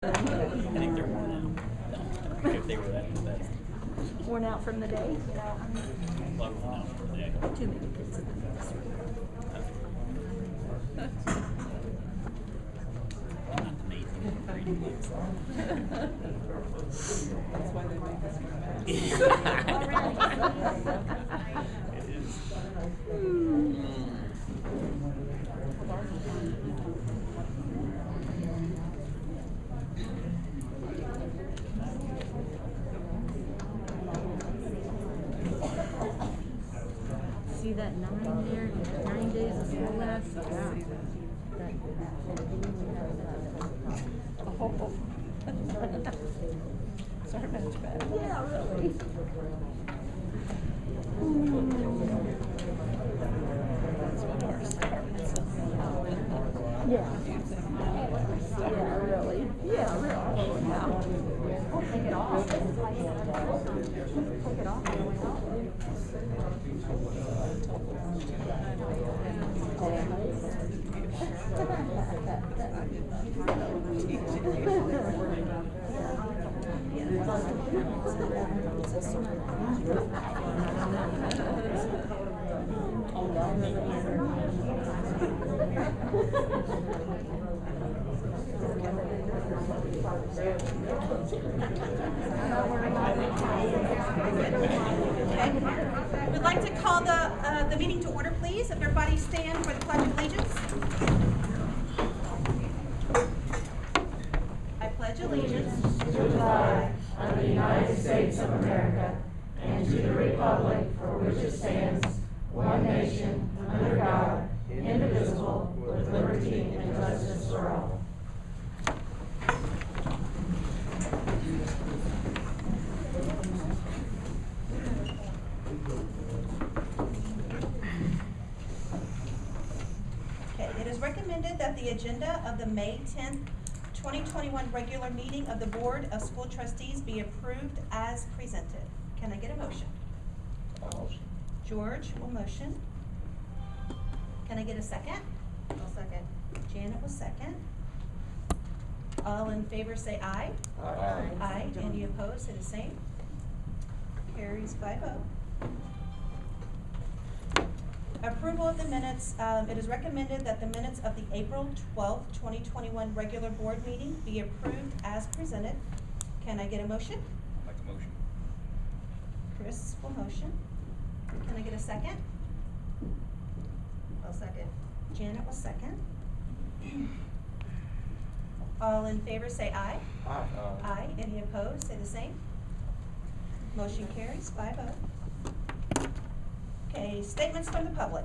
I think they're worn out. If they were that Worn out from the day? lot worn out for the day. Too many kids in the classroom. Not amazing. Pretty much. That's why they make us wear masks. It is. See that 9 there? 9 days of school left? Yeah. Oh. Sorry, much better. Yeah, really. That's what ours starts. Yeah. Yeah, really. Yeah, really. Yeah. Oh, take it off. Take it off. We'd like to call the meeting to order, please. If everybody stand for the Pledge of Allegiance. I pledge allegiance to the flag of the United States of America and to the republic for which it stands, one nation, under God, indivisible, with liberty and justice for all. Okay, it is recommended that the agenda of the May 10th, 2021 regular meeting of the Board of School Trustees be approved as presented. Can I get a motion? George will motion. Can I get a second? I'll second. Janet will second. All in favor say aye. Aye. Aye. Any opposed say the same. Carries 5-0. Approval of the minutes. It is recommended that the minutes of the April 12th, 2021 regular board meeting be approved as presented. Can I get a motion? I'll make a motion. Chris will motion. Can I get a second? I'll second. Janet will second. All in favor say aye. Aye. Aye. Any opposed say the same. Motion carries 5-0. Okay, statements from the public.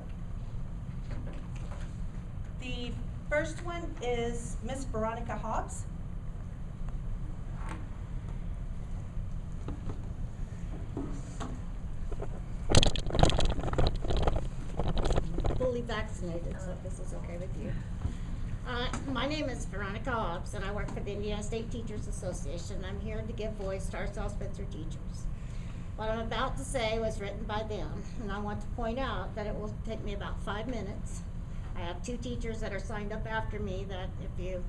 The first one is Miss Veronica Hobbs. Fully vaccinated, so if this is okay with you. My name is Veronica Hobbs, and I work for the Indiana State Teachers Association. I'm here to give voice to our South Spencer teachers. What I'm about to say was written by them, and I want to point out that it will take me about 5 minutes. I have 2 teachers that are signed up after me that if you,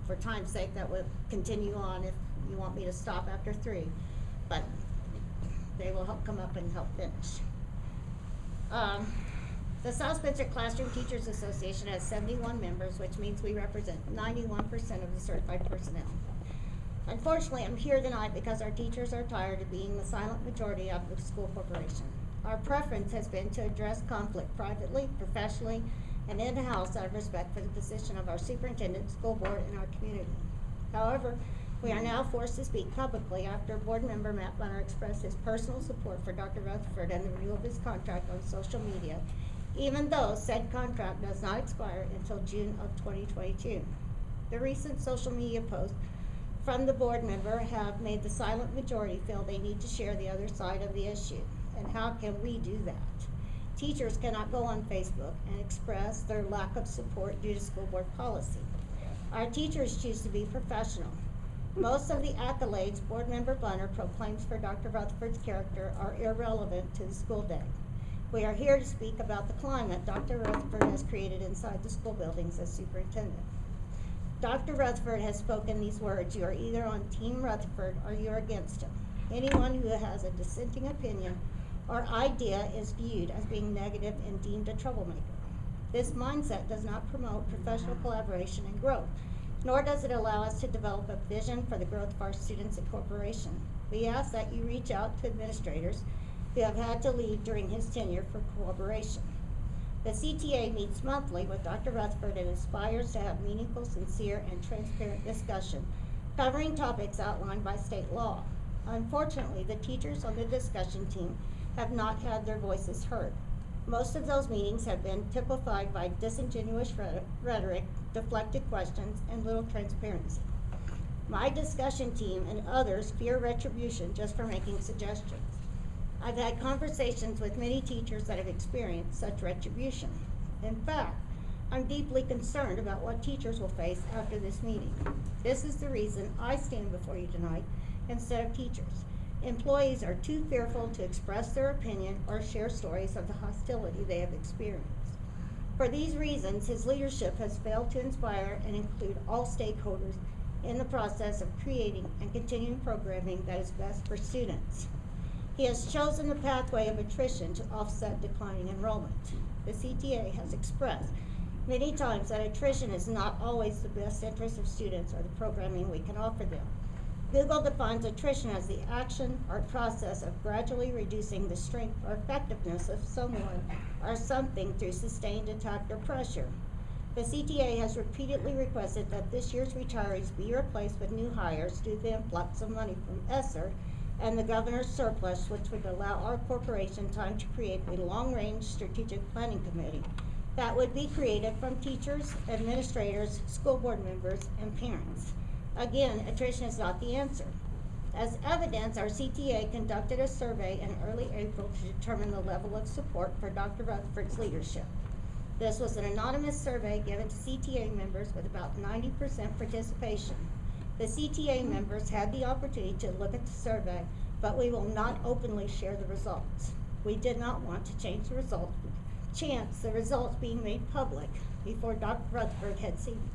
for time's sake, that would continue on if you want me to stop after 3. But they will help come up and help finish. The South Spencer Classroom Teachers Association has 71 members, which means we represent 91% of the certified personnel. Unfortunately, I'm here tonight because our teachers are tired of being the silent majority of the school corporation. Our preference has been to address conflict privately, professionally, and in-house out of respect for the position of our superintendent, school board, and our community. However, we are now forced to speak publicly after board member Matt Bunner expressed his personal support for Dr. Rutherford and the renewal of his contract on social media, even though said contract does not expire until June of 2022. The recent social media posts from the board member have made the silent majority feel they need to share the other side of the issue. And how can we do that? Teachers cannot go on Facebook and express their lack of support due to school board policy. Our teachers choose to be professional. Most of the accolades board member Bunner proclaims for Dr. Rutherford's character are irrelevant to the school day. We are here to speak about the climate Dr. Rutherford has created inside the school buildings as superintendent. Dr. Rutherford has spoken these words: you are either on Team Rutherford or you are against him. Anyone who has a dissenting opinion or idea is viewed as being negative and deemed a troublemaker. This mindset does not promote professional collaboration and growth, nor does it allow us to develop a vision for the growth of our students and corporation. We ask that you reach out to administrators who have had to leave during his tenure for cooperation. The CTA meets monthly with Dr. Rutherford and aspires to have meaningful, sincere, and transparent discussion covering topics outlined by state law. Unfortunately, the teachers on the discussion team have not had their voices heard. Most of those meetings have been typified by disingenuous rhetoric, deflected questions, and little transparency. My discussion team and others fear retribution just for making suggestions. I've had conversations with many teachers that have experienced such retribution. In fact, I'm deeply concerned about what teachers will face after this meeting. This is the reason I stand before you tonight instead of teachers. Employees are too fearful to express their opinion or share stories of the hostility they have experienced. For these reasons, his leadership has failed to inspire and include all stakeholders in the process of creating and continuing programming that is best for students. He has chosen the pathway of attrition to offset declining enrollment. The CTA has expressed many times that attrition is not always the best interest of students or the programming we can offer them. Google defines attrition as the action or process of gradually reducing the strength or effectiveness of someone or something through sustained attack or pressure. The CTA has repeatedly requested that this year's retirees be replaced with new hires due to the influx of money from ESSER and the governor's surplus, which would allow our corporation time to create a long-range strategic planning committee that would be created from teachers, administrators, school board members, and parents. Again, attrition is not the answer. As evidence, our CTA conducted a survey in early April to determine the level of support for Dr. Rutherford's leadership. This was an anonymous survey given to CTA members with about 90% participation. The CTA members had the opportunity to look at the survey, but we will not openly share the results. We did not want to chance the results being made public before Dr. Rutherford had seen them.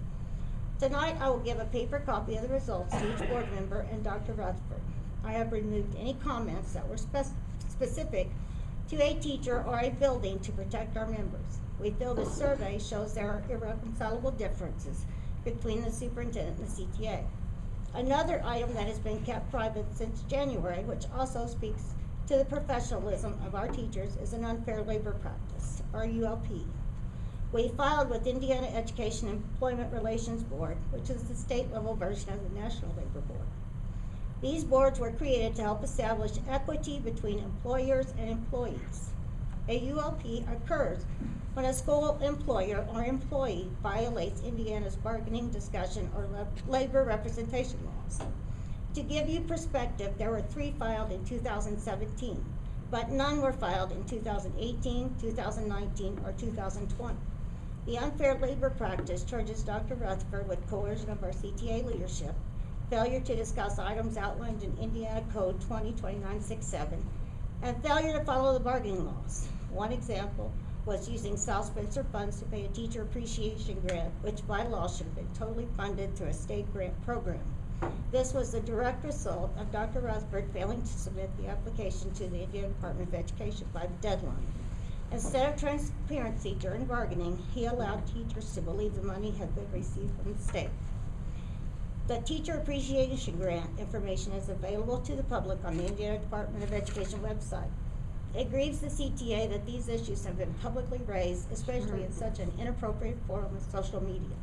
Tonight, I will give a paper copy of the results to each board member and Dr. Rutherford. I have removed any comments that were specific to a teacher or a building to protect our members. We feel the survey shows there are irreconcilable differences between the superintendent and the CTA. Another item that has been kept private since January, which also speaks to the professionalism of our teachers, is an unfair labor practice, or ULP. We filed with Indiana Education Employment Relations Board, which is the state-level version of the National Labor Board. These boards were created to help establish equity between employers and employees. A ULP occurs when a school employer or employee violates Indiana's bargaining, discussion, or labor representation laws. To give you perspective, there were 3 filed in 2017, but none were filed in 2018, 2019, or 2020. The unfair labor practice charges Dr. Rutherford with coercion of our CTA leadership, failure to discuss items outlined in Indiana Code 202967, and failure to follow the bargaining laws. One example was using South Spencer funds to pay a teacher appreciation grant, which by law should have been totally funded through a state grant program. This was the direct result of Dr. Rutherford failing to submit the application to the Indiana Department of Education by the deadline. Instead of transparency during bargaining, he allowed teachers to believe the money had been received from the state. The Teacher Appreciation Grant information is available to the public on the Indiana Department of Education website. It grieves the CTA that these issues have been publicly raised, especially in such an inappropriate forum as social media.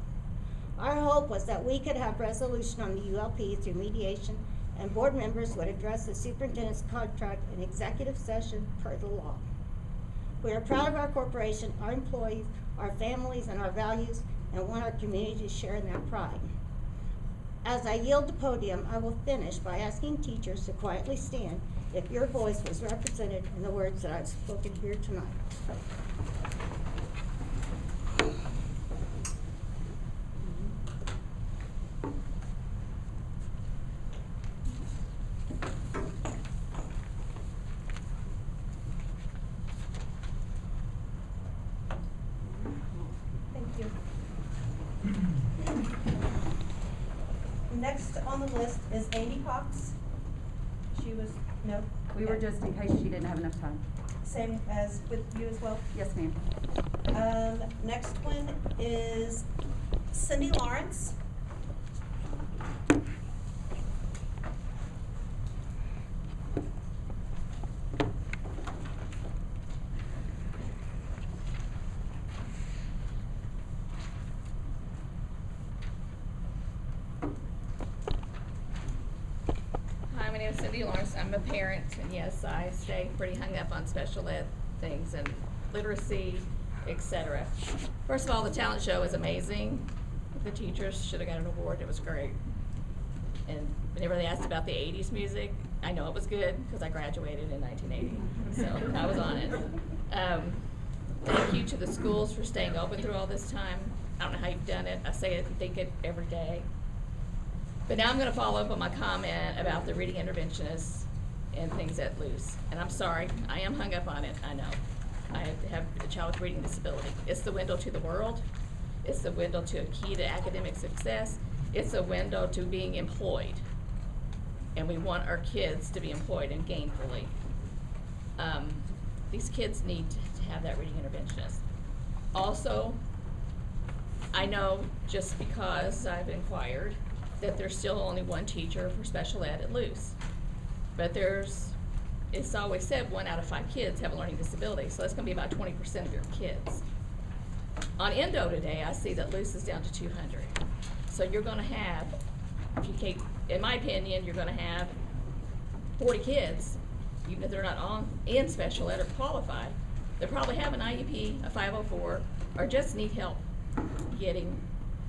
Our hope was that we could have resolution on the ULP through mediation, and board members would address the superintendent's contract in executive session per the law. We are proud of our corporation, our employees, our families, and our values, and want our community to share in that pride. As I yield the podium, I will finish by asking teachers to quietly stand if your voice was represented in the words that I've spoken here tonight. Thank you. Next on the list is Amy Cox. She was, no? We were Okay. just in case she didn't have enough time. Same as with you as well? Yes, ma'am. Next one is Cindy Lawrence. Hi, my name is Cindy Lawrence. I'm a parent, and yes, I stay pretty hung up on special ed things and literacy, etc. First of all, the talent show is amazing. The teachers should have got an award. It was great. And whenever they asked about the 80s music, I know it was good because I graduated in 1980, so I was on it. Thank you to the schools for staying open through all this time. I don't know how you've done it. I say it and think it every day. But now I'm going to follow up on my comment about the reading interventionists and things at loose. And I'm sorry, I am hung up on it, I know. I have a child with reading disability. It's the window to the world. It's the window to a key to academic success. It's a window to being employed. And we want our kids to be employed and gainfully. These kids need to have that reading interventionist. Also, I know just because I've inquired that there's still only one teacher for special ed at Luce. But it's always said 1 out of 5 kids have a learning disability, so that's gonna be about 20% of your kids. On Endo today, I see that Luce is down to 200. So you're gonna have, if you keep, in my opinion, you're gonna have 40 kids, even if they're not in special ed or qualified. They probably have an IEP, a 504, or just need help getting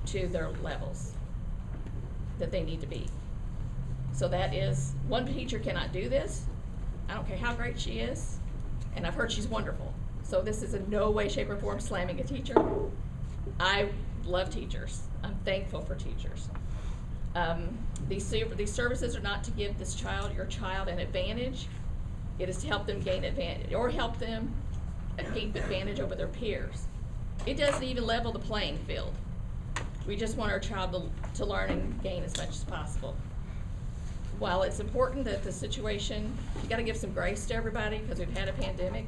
to their levels that they need to be. So that is, one teacher cannot do this. I don't care how great she is, and I've heard she's wonderful. So this is in no way, shape, or form slamming a teacher. I love teachers. I'm thankful for teachers. These services are not to give your child an advantage. It is to help them gain advantage, or help them gain advantage over their peers. It doesn't even level the playing field. We just want our child to learn and gain as much as possible. While it's important that the situation, you gotta give some grace to everybody because we've had a pandemic,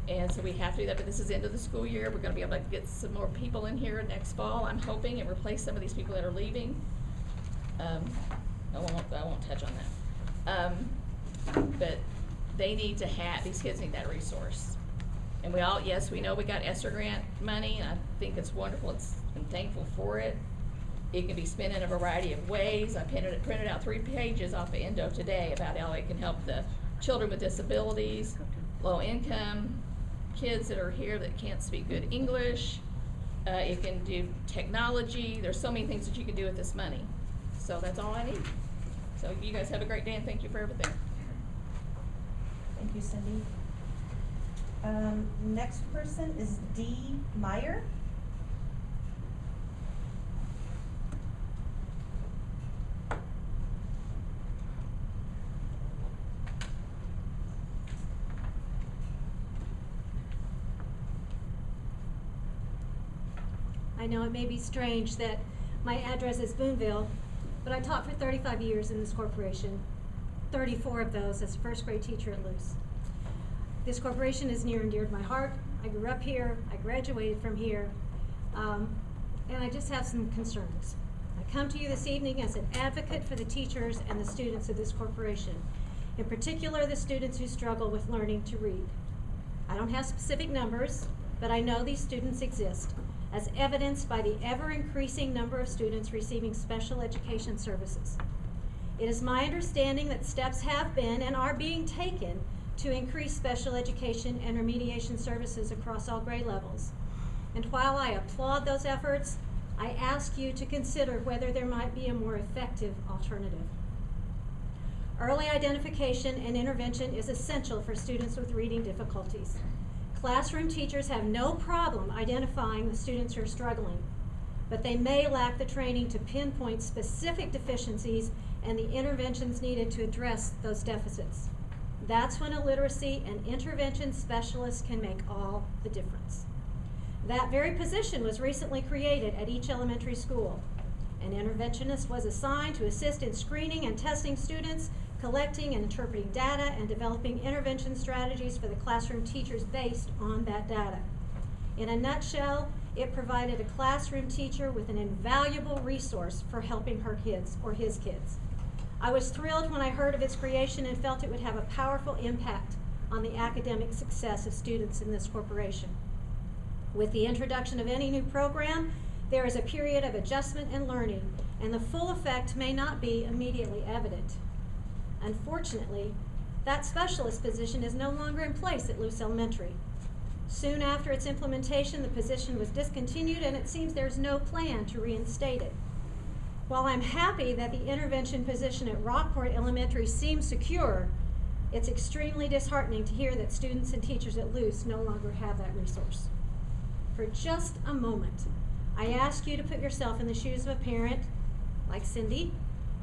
and so we have to do that, but this is the end of the school year. We're gonna be able to get some more people in here next fall, I'm hoping, and replace some of these people that are leaving. I won't touch on that. But they need to have, these kids need that resource. And yes, we know we got ESSER grant money, and I think it's wonderful, I'm thankful for it. It can be spent in a variety of ways. I printed out 3 pages off of Endo today about how it can help the children with disabilities, low income, kids that are here that can't speak good English. It can do technology. There's so many things that you can do with this money. So that's all I need. So you guys have a great day, and thank you for everything. Thank you, Cindy. Next person is Dee Meyer. I know it may be strange that my address is Boonville, but I taught for 35 years in this corporation, 34 of those as a first grade teacher at Luce. This corporation is near and dear to my heart. I grew up here, I graduated from here, and I just have some concerns. I come to you this evening as an advocate for the teachers and the students of this corporation, in particular the students who struggle with learning to read. I don't have specific numbers, but I know these students exist, as evidenced by the ever-increasing number of students receiving special education services. It is my understanding that steps have been and are being taken to increase special education and remediation services across all grade levels. And while I applaud those efforts, I ask you to consider whether there might be a more effective alternative. Early identification and intervention is essential for students with reading difficulties. Classroom teachers have no problem identifying the students who are struggling, but they may lack the training to pinpoint specific deficiencies and the interventions needed to address those deficits. That's when a literacy and intervention specialist can make all the difference. That very position was recently created at each elementary school. An interventionist was assigned to assist in screening and testing students, collecting and interpreting data, and developing intervention strategies for the classroom teachers based on that data. In a nutshell, it provided a classroom teacher with an invaluable resource for helping her kids or his kids. I was thrilled when I heard of its creation and felt it would have a powerful impact on the academic success of students in this corporation. With the introduction of any new program, there is a period of adjustment and learning, and the full effect may not be immediately evident. Unfortunately, that specialist position is no longer in place at Luce Elementary. Soon after its implementation, the position was discontinued, and it seems there's no plan to reinstate it. While I'm happy that the intervention position at Rockport Elementary seems secure, it's extremely disheartening to hear that students and teachers at Luce no longer have that resource. For just a moment, I ask you to put yourself in the shoes of a parent, like Cindy,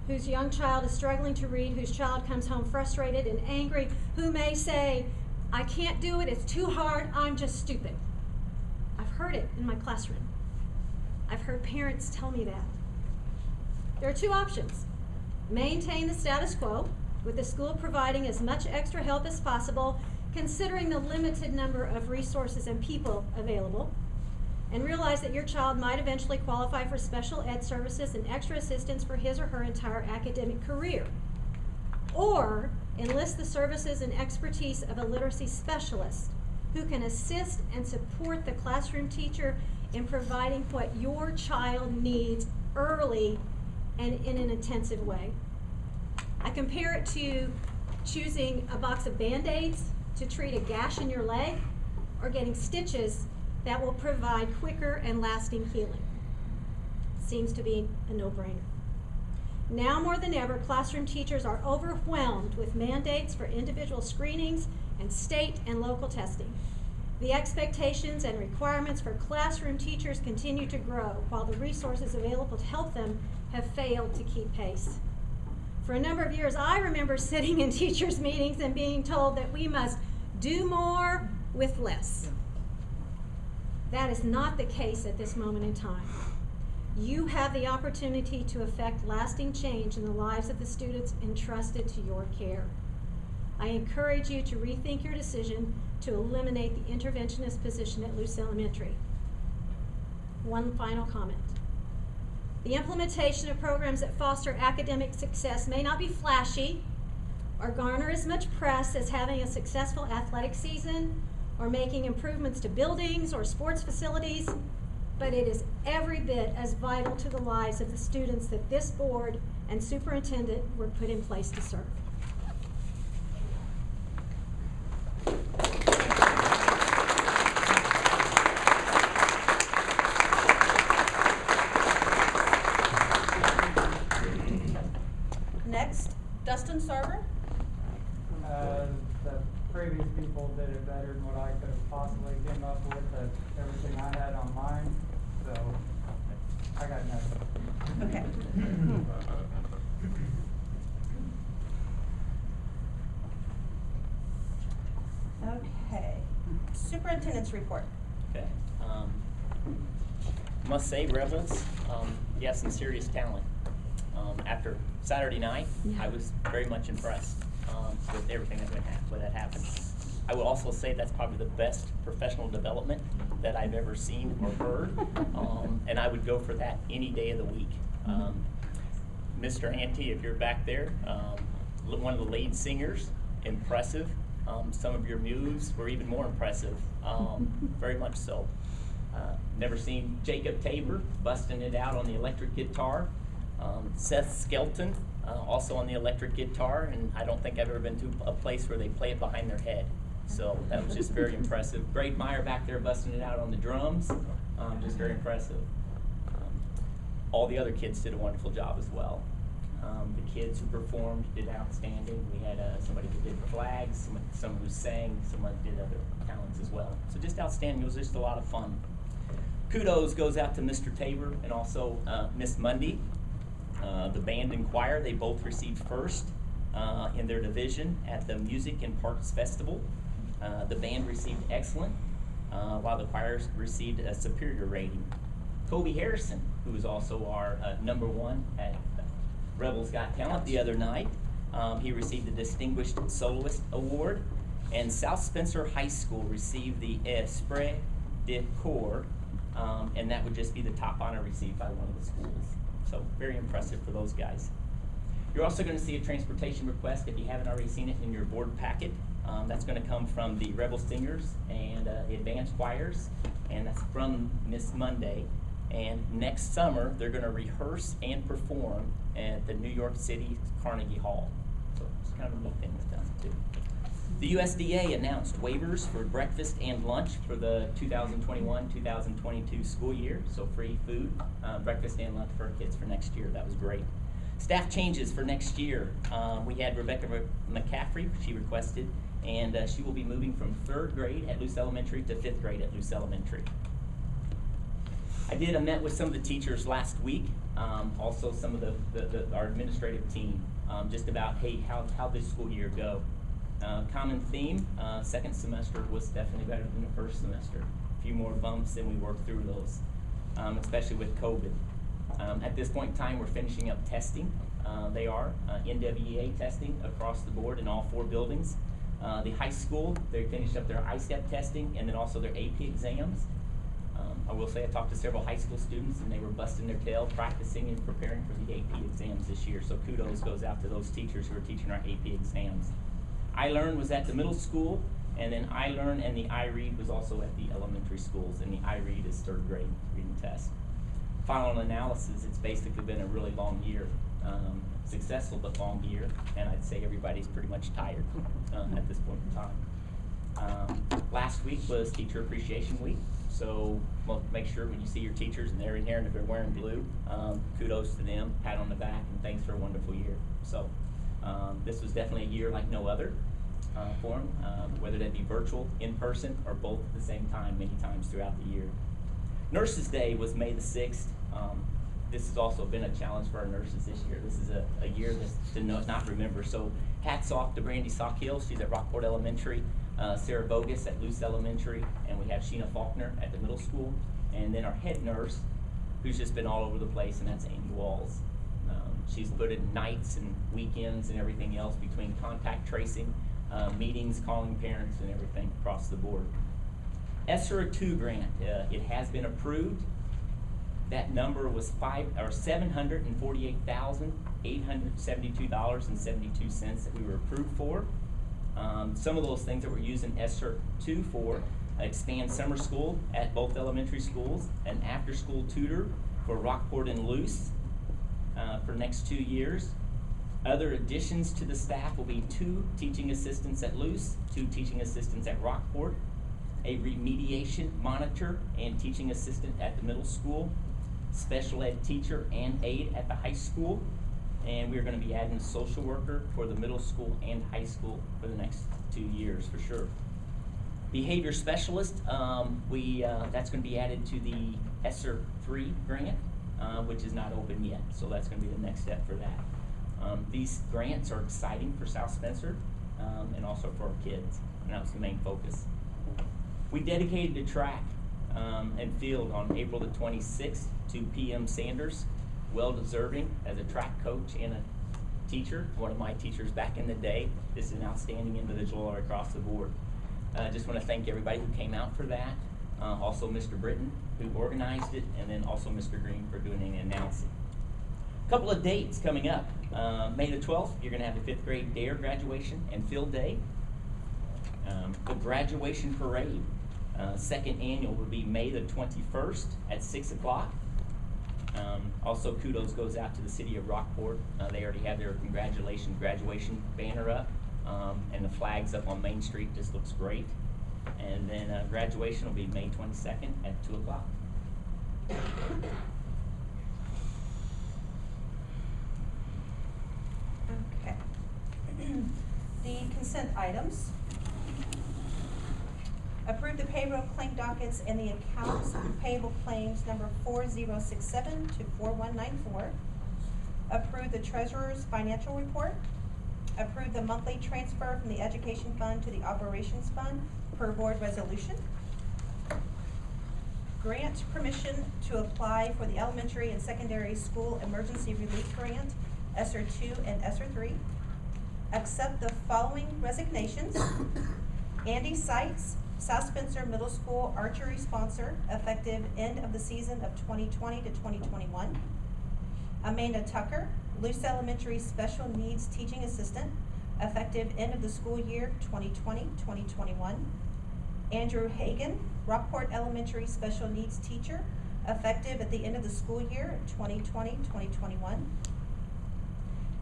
whose young child is struggling to read, whose child comes home frustrated and angry, who may say, "I can't do it, it's too hard, I'm just stupid." I've heard it in my classroom. I've heard parents tell me that. There are two options. Maintain the status quo, with the school providing as much extra help as possible, considering the limited number of resources and people available, and realize that your child might eventually qualify for special ed services and extra assistance for his or her entire academic career. Or enlist the services and expertise of a literacy specialist who can assist and support the classroom teacher in providing what your child needs early and in an intensive way. I compare it to choosing a box of Band-Aids to treat a gash in your leg, or getting stitches that will provide quicker and lasting healing. Seems to be a no-brainer. Now more than ever, classroom teachers are overwhelmed with mandates for individual screenings and state and local testing. The expectations and requirements for classroom teachers continue to grow, while the resources available to help them have failed to keep pace. For a number of years, I remember sitting in teachers' meetings and being told that we must do more with less. That is not the case at this moment in time. You have the opportunity to effect lasting change in the lives of the students entrusted to your care. I encourage you to rethink your decision to eliminate the interventionist position at Luce Elementary. One final comment. The implementation of programs that foster academic success may not be flashy or garner as much press as having a successful athletic season or making improvements to buildings or sports facilities, but it is every bit as vital to the lives of the students that this board and superintendent were put in place to serve. Next, Dustin Sarver. The previous people did it better than what I could have possibly came up with, everything I had on mine, so I got nothing. Okay. Okay. Superintendent's report. Okay. Must say, Rebels, you have some serious talent. After Saturday night, I was very much impressed with everything that happened. I would also say that's probably the best professional development that I've ever seen or heard, and I would go for that any day of the week. Mr. Ante, if you're back there, one of the lead singers, impressive. Some of your moves were even more impressive, very much so. Never seen Jacob Tabor busting it out on the electric guitar. Seth Skelton, also on the electric guitar, and I don't think I've ever been to a place where they play it behind their head. So that was just very impressive. Greg Meyer back there busting it out on the drums, just very impressive. All the other kids did a wonderful job as well. The kids who performed did outstanding. We had somebody who did flags, someone who sang, someone did other talents as well. So just outstanding. It was just a lot of fun. Kudos goes out to Mr. Tabor and also Miss Mundy. The band and choir, they both received first in their division at the Music and Parks Festival. The band received excellent, while the choirs received a superior rating. Kobe Harrison, who was also our #1 at Rebels Got Talent the other night. He received the Distinguished Soloist Award, and South Spencer High School received the Esprit de Corps, and that would just be the top honor received by one of the schools. So very impressive for those guys. You're also going to see a transportation request, if you haven't already seen it, in your board packet. That's going to come from the Rebel Singers and the Advanced Choirs, and that's from Miss Monday. And next summer, they're going to rehearse and perform at the New York City Carnegie Hall. So it's kind of a neat thing that's done too. The USDA announced waivers for breakfast and lunch for the 2021-2022 school year, so free food, breakfast and lunch for our kids for next year. That was great. Staff changes for next year. We had Rebecca McCaffrey, she requested, and she will be moving from 3rd grade at Luce Elementary to 5th grade at Luce Elementary. I met with some of the teachers last week, also some of our administrative team, just about, hey, how'd this school year go? Common theme, second semester was definitely better than the first semester. A few more bumps, and we worked through those, especially with COVID. At this point in time, we're finishing up testing. They are NWEA testing across the board in all 4 buildings. The high school, they finished up their ISTEP testing and then also their AP exams. I will say I talked to several high school students, and they were busting their tail practicing and preparing for the AP exams this year. So kudos goes out to those teachers who are teaching our AP exams. iLearn was at the middle school, and then iLearn and the iRead was also at the elementary schools, and the iRead is 3rd grade reading test. Final analysis, it's basically been a really long year, successful but long year, and I'd say everybody's pretty much tired at this point in time. Last week was Teacher Appreciation Week, so make sure when you see your teachers and they're in here and if they're wearing blue, kudos to them, pat on the back, and thanks for a wonderful year. So this was definitely a year like no other for them, whether that be virtual, in person, or both at the same time, many times throughout the year. Nurses Day was May the 6th. This has also been a challenge for our nurses this year. This is a year to not remember. So hats off to Brandy Sockhill. She's at Rockport Elementary, Sarah Bogus at Luce Elementary, and we have Sheena Faulkner at the middle school. And then our head nurse, who's just been all over the place, and that's Amy Walls. She's put in nights and weekends and everything else between contact tracing, meetings, calling parents, and everything across the board. ESSER 2 grant, it has been approved. That number was $748,872.72 that we were approved for. Some of those things that we're using ESSER 2 for: expand summer school at both elementary schools, an after-school tutor for Rockport and Luce for next 2 years. Other additions to the staff will be 2 teaching assistants at Luce, 2 teaching assistants at Rockport, a remediation monitor and teaching assistant at the middle school, special ed teacher and aide at the high school, and we're going to be adding a social worker for the middle school and high school for the next 2 years for sure. Behavior specialist, that's going to be added to the ESSER 3 grant, which is not open yet, so that's going to be the next step for that. These grants are exciting for South Spencer and also for our kids, and that was the main focus. We dedicated the track and field on April the 26th to PM Sanders, well-deserving as a track coach and a teacher, one of my teachers back in the day. This is an outstanding individual all across the board. I just want to thank everybody who came out for that, also Mr. Britton, who organized it, and then also Mr. Green for doing the announcing. A couple of dates coming up. May the 12th, you're going to have the 5th grade DARE graduation and field day. The graduation parade, second annual, will be May the 21st at 6 o'clock. Also, kudos goes out to the city of Rockport. They already have their congratulations graduation banner up, and the flags up on Main Street. Just looks great. And then graduation will be May 22nd at 2 o'clock. Okay. The consent items. Approve the payroll claim dockets and the accounts payable claims number 4067 to 4194. Approve the treasurer's financial report. Approve the monthly transfer from the education fund to the operations fund per board resolution. grant permission to apply for the elementary and secondary school emergency relief grant, ESSER 2 and ESSER 3. Accept the following resignations. Andy Seitz, South Spencer Middle School archery sponsor, effective end of the season of 2020 to 2021. Amanda Tucker, Luce Elementary special needs teaching assistant, effective end of the school year 2020-2021. Andrew Hagan, Rockport Elementary special needs teacher, effective at the end of the school year 2020-2021.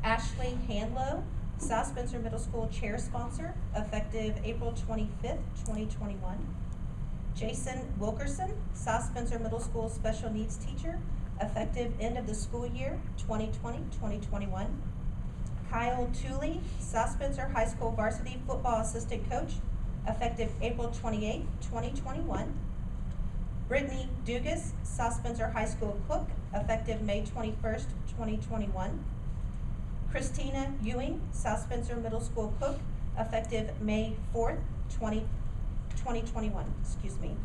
Ashley Handlow, South Spencer Middle School chair sponsor, effective April 25th, 2021. Jason Wilkerson, South Spencer Middle School special needs teacher, effective end of the school year 2020-2021. Kyle Tooley, South Spencer High School varsity football assistant coach, effective April 28th, 2021. Brittany Dugas, South Spencer High School cook, effective May 21st, 2021. Christina Ewing, South Spencer Middle School cook, effective May 4th, 2021, excuse me.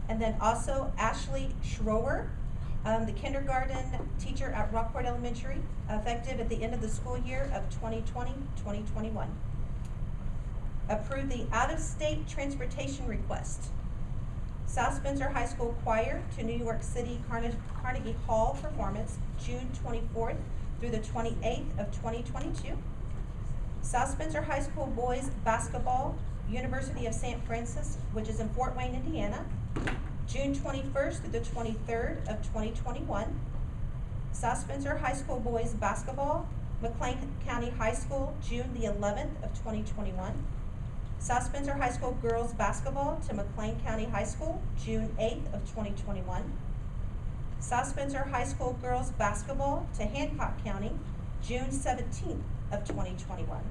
And then also Ashley Schroer, the kindergarten teacher at Rockport Elementary, effective at the end of the school year of 2020-2021. Approve the out-of-state transportation request. South Spencer High School choir to New York City Carnegie Hall performance, June 24th through the 28th of 2022. South Spencer High School boys basketball, University of St. Francis, which is in Fort Wayne, Indiana, June 21st through the 23rd of 2021. South Spencer High School boys basketball, McLean County High School, June the 11th of 2021. South Spencer High School girls basketball to McLean County High School, June 8th of 2021. South Spencer High School girls basketball to Hancock County, June 17th of 2021.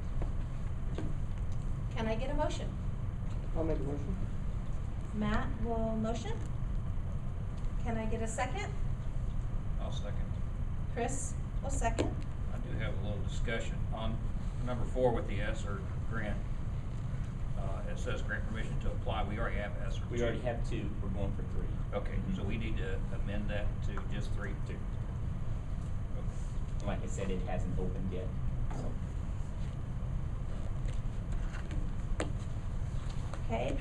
Can I get a motion? I'll make a motion. Matt will motion. Can I get a second? I'll second. Chris will second. I do have a little discussion on number 4 with the ESSER grant. It says grant permission to apply. We already have ESSER. We already have 2, we're going for 3. Okay, so we need to amend that to just 3. 2. Like I said, it hasn't opened yet, so. Okay,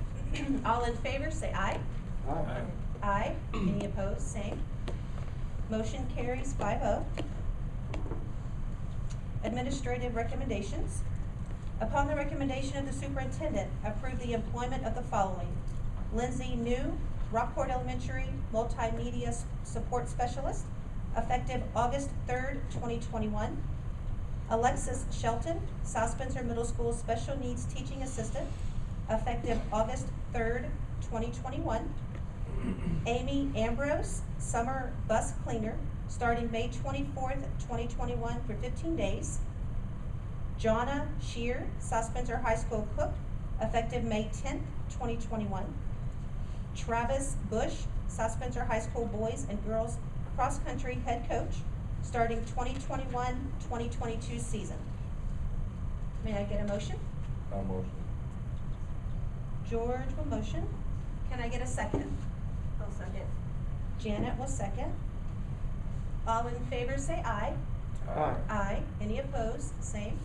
all in favor, say aye. Aye. Aye. Any opposed, same. Motion carries 5-0. Administrative recommendations. Upon the recommendation of the superintendent, approve the employment of the following. Lindsay New, Rockport Elementary Multimedia Support Specialist, effective August 3rd, 2021. Alexis Shelton, South Spencer Middle School Special Needs Teaching Assistant, effective August 3rd, 2021. Amy Ambrose, Summer Bus Cleaner, starting May 24th, 2021 for 15 days. Jonna Shear, South Spencer High School cook, effective May 10th, 2021. Travis Bush, South Spencer High School boys and girls cross-country head coach, starting 2021-2022 season. May I get a motion? I'll motion. George will motion. Can I get a second? I'll second. Janet will second. All in favor say aye. Aye. Aye. Any opposed? Same.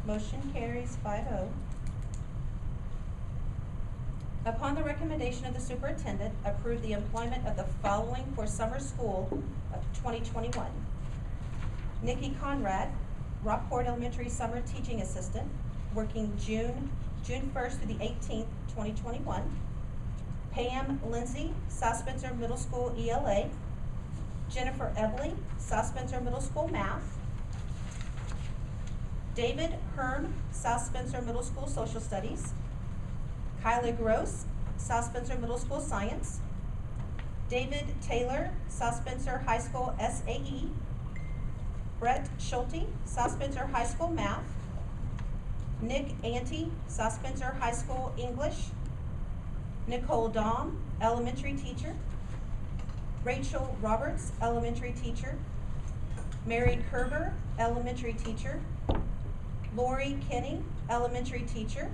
Motion carries 5-0. Upon the recommendation of the superintendent, approve the employment of the following for summer school of 2021. Nikki Conrad, Rockport Elementary Summer Teaching Assistant, working June 1st through the 18th, 2021. Pam Lindsay, South Spencer Middle School ELA. Jennifer Ebley, South Spencer Middle School Math. David Herm, South Spencer Middle School Social Studies. Kyla Gross, South Spencer Middle School Science. David Taylor, South Spencer High School SAE. Brett Schulte, South Spencer High School Math. Nick Ante, South Spencer High School English. Nicole Dahm, elementary teacher. Rachel Roberts, elementary teacher. Mary Kerber, elementary teacher. Lori Kinney, elementary teacher.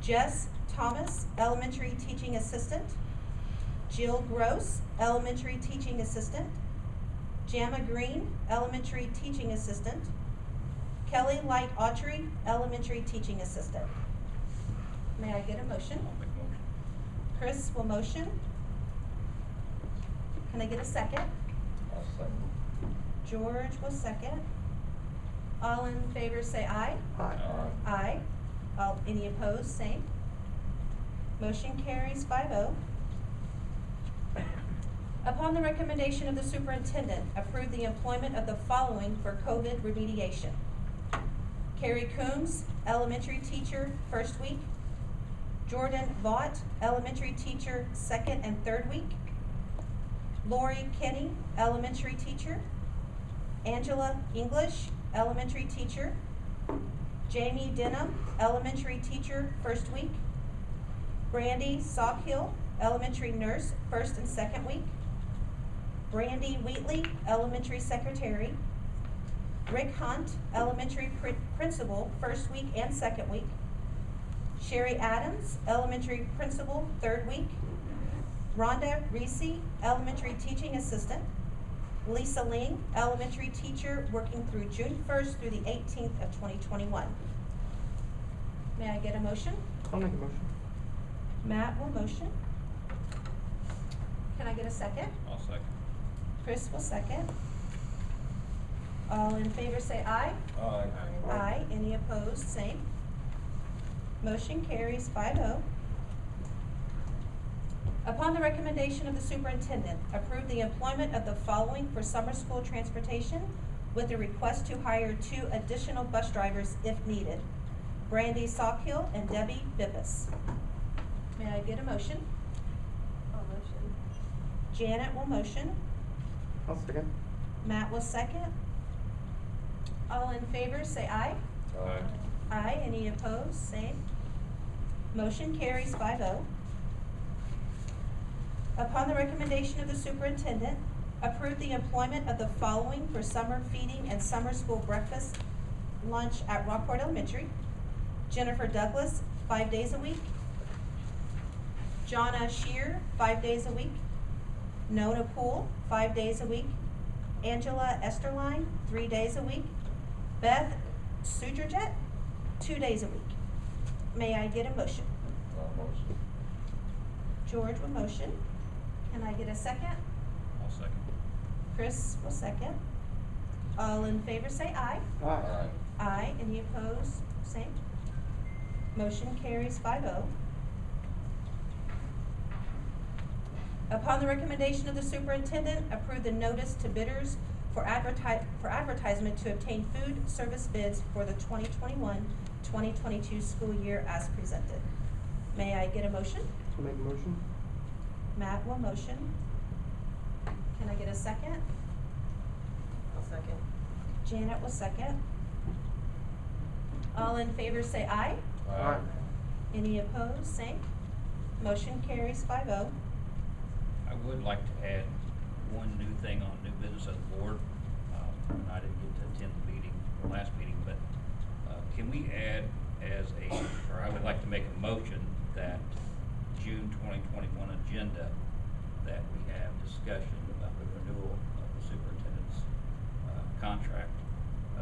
Jess Thomas, elementary teaching assistant. Jill Gross, elementary teaching assistant. Jamma Green, elementary teaching assistant. Kelly Light Autry, elementary teaching assistant. May I get a motion? I'll make a motion. Chris will motion. Can I get a second? I'll second. George will second. All in favor say aye. Aye. Aye. Any opposed, same. Motion carries 5-0. Upon the recommendation of the superintendent, approve the employment of the following for COVID remediation. Carrie Coombs, elementary teacher, first week. Jordan Vaught, elementary teacher, second and third week. Lori Kenny, elementary teacher. Angela English, elementary teacher. Jamie Denham, elementary teacher, first week. Brandy Sockhill, elementary nurse, first and second week. Brandy Wheatley, elementary secretary. Rick Hunt, elementary principal, first week and second week. Sherry Adams, elementary principal, third week. Rhonda Reese, elementary teaching assistant. Lisa Ling, elementary teacher, working through June 1st through the 18th of 2021. May I get a motion? I'll make a motion. Matt will motion. Can I get a second? I'll second. Chris will second. All in favor say aye. Aye. Aye. Any opposed, same. Motion carries 5-0. Upon the recommendation of the superintendent, approve the employment of the following for summer school transportation with a request to hire 2 additional bus drivers if needed. Brandy Sockhill and Debbie Bibbis. May I get a motion? I'll motion. Janet will motion. I'll second. Matt will second. All in favor say aye. Aye. Aye. Any opposed? Same. Motion carries 5-0. Upon the recommendation of the superintendent, approve the employment of the following for summer feeding and summer school breakfast lunch at Rockport Elementary. Jennifer Douglas, 5 days a week. Jonna Shear, 5 days a week. Nona Poole, 5 days a week. Angela Esterline, 3 days a week. Beth Sudrajet, 2 days a week. May I get a motion? I'll motion. George will motion. Can I get a second? I'll second. Chris will second. All in favor say aye. Aye. Aye. Any opposed? Same. Motion carries 5-0. Upon the recommendation of the superintendent, approve the notice to bidders for advertisement to obtain food service bids for the 2021-2022 school year as presented. May I get a motion? I'll make a motion. Matt will motion. Can I get a second? I'll second. Janet will second. All in favor say aye. Aye. Any opposed? Same. Motion carries 5-0. I would like to add one new thing on new business of the board. And I didn't get to attend the meeting, the last meeting, but can we add or I would like to make a motion that June 2021 agenda that we have discussion about the renewal of the superintendent's contract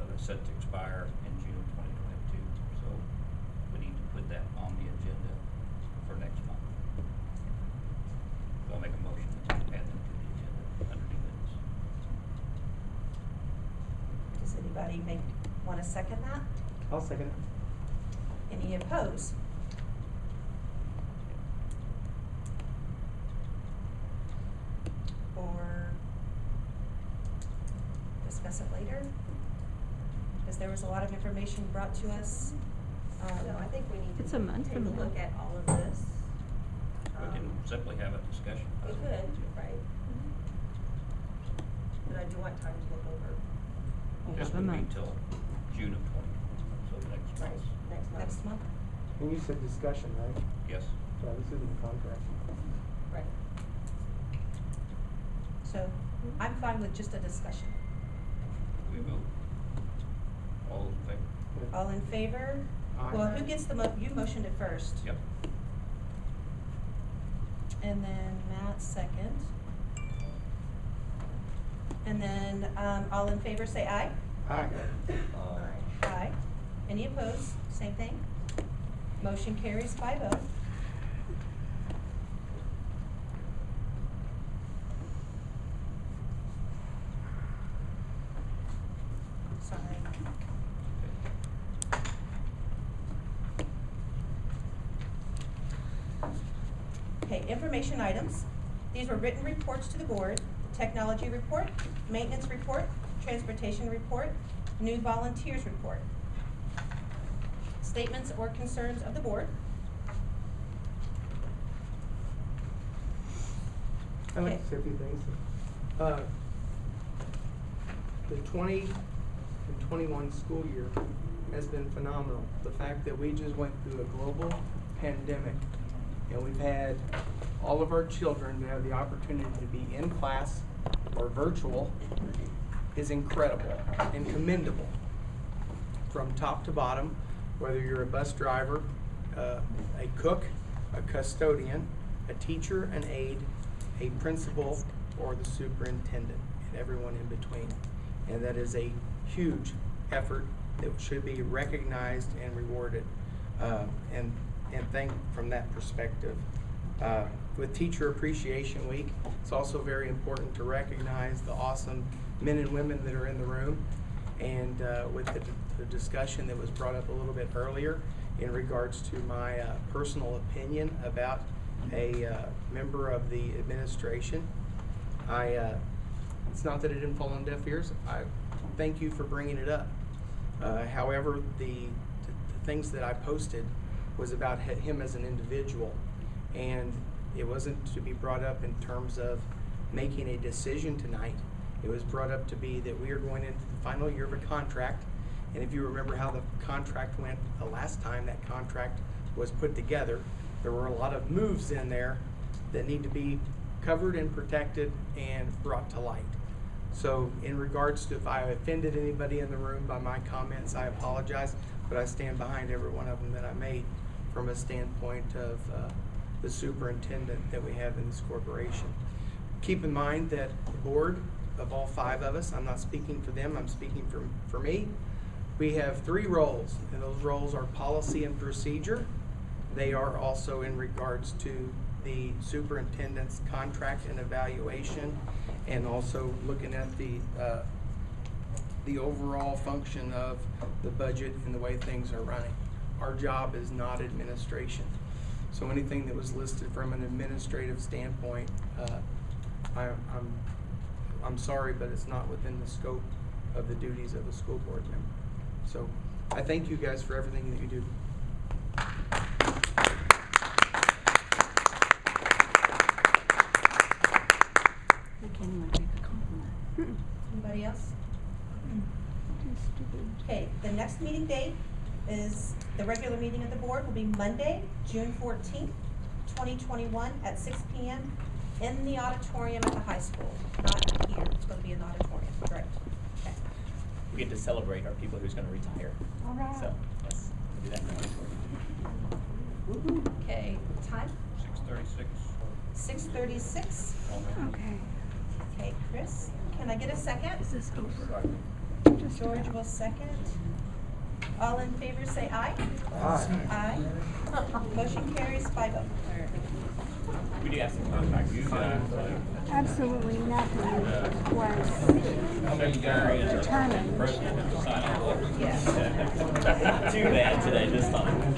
that's set to expire in June of 2022. So we need to put that on the agenda for next month. So I'll make a motion to add that to the agenda under new business. Does anybody want to second that? I'll second it. Any opposed? Or discuss it later? Because there was a lot of information brought to us. No, I think we need to It's a month take from a now. look at all of this. We can simply have a discussion. We could, right? But I do want time to look over. This have a would be month. till June of 2020, so the next Right, month. next month. Next month? And you said discussion, right? Yes. Yeah, this isn't a contract. Right. So I'm fine with just a discussion. We vote. All those in favor? All in favor? Aye. Well, who gets you motioned it first. Yep. And then Matt second. And then, all in favor say aye. Aye. Aye. Any opposed? Same thing. Motion carries 5-0. Sorry. Okay, information items. These were written reports to the board: technology report, maintenance report, transportation report, new volunteers report. Statements or concerns of the board. I'd like Okay. to say a few things. The 20 and 21 school year has been phenomenal. The fact that we just went through a global pandemic and we've had all of our children to have the opportunity to be in class or virtual is incredible and commendable. From top to bottom, whether you're a bus driver, a cook, a custodian, a teacher, an aide, a principal, or the superintendent, and everyone in between. And that is a huge effort that should be recognized and rewarded, and thanked from that perspective. With Teacher Appreciation Week, it's also very important to recognize the awesome men and women that are in the room. And with the discussion that was brought up a little bit earlier in regards to my personal opinion about a member of the administration, it's not that it didn't fall on deaf ears. I thank you for bringing it up. However, the things that I posted was about him as an individual, and it wasn't to be brought up in terms of making a decision tonight. It was brought up to be that we are going into the final year of a contract, and if you remember how the contract went the last time that contract was put together, there were a lot of moves in there that need to be covered and protected and brought to light. So in regards to if I offended anybody in the room by my comments, I apologize, but I stand behind every one of them that I made from a standpoint of the superintendent that we have in this corporation. Keep in mind that the board of all 5 of us, I'm not speaking for them, I'm speaking for me, we have 3 roles, and those roles are policy and procedure. They are also in regards to the superintendent's contract and evaluation, and also looking at the overall function of the budget and the way things are running. Our job is not administration. So anything that was listed from an administrative standpoint, I'm sorry, but it's not within the scope of the duties of a school board member. So I thank you guys for everything that you do. Anybody else? Okay, the next meeting date is, the regular meeting of the board will be Monday, June 14th, 2021 at 6 p.m. in the auditorium at the high school. Not here, it's going to be in the auditorium, correct? Okay. We get to celebrate our people who's gonna retire. All right. So, yes, we'll do that in the auditorium. Okay, time? 6:36. 6:36. Okay. Okay, Chris, can I get a second? Is this over? George will second. All in favor say aye. Aye. Aye. Motion carries 5-0. We do have some contract. Absolutely nothing was determined. Too bad today, this time.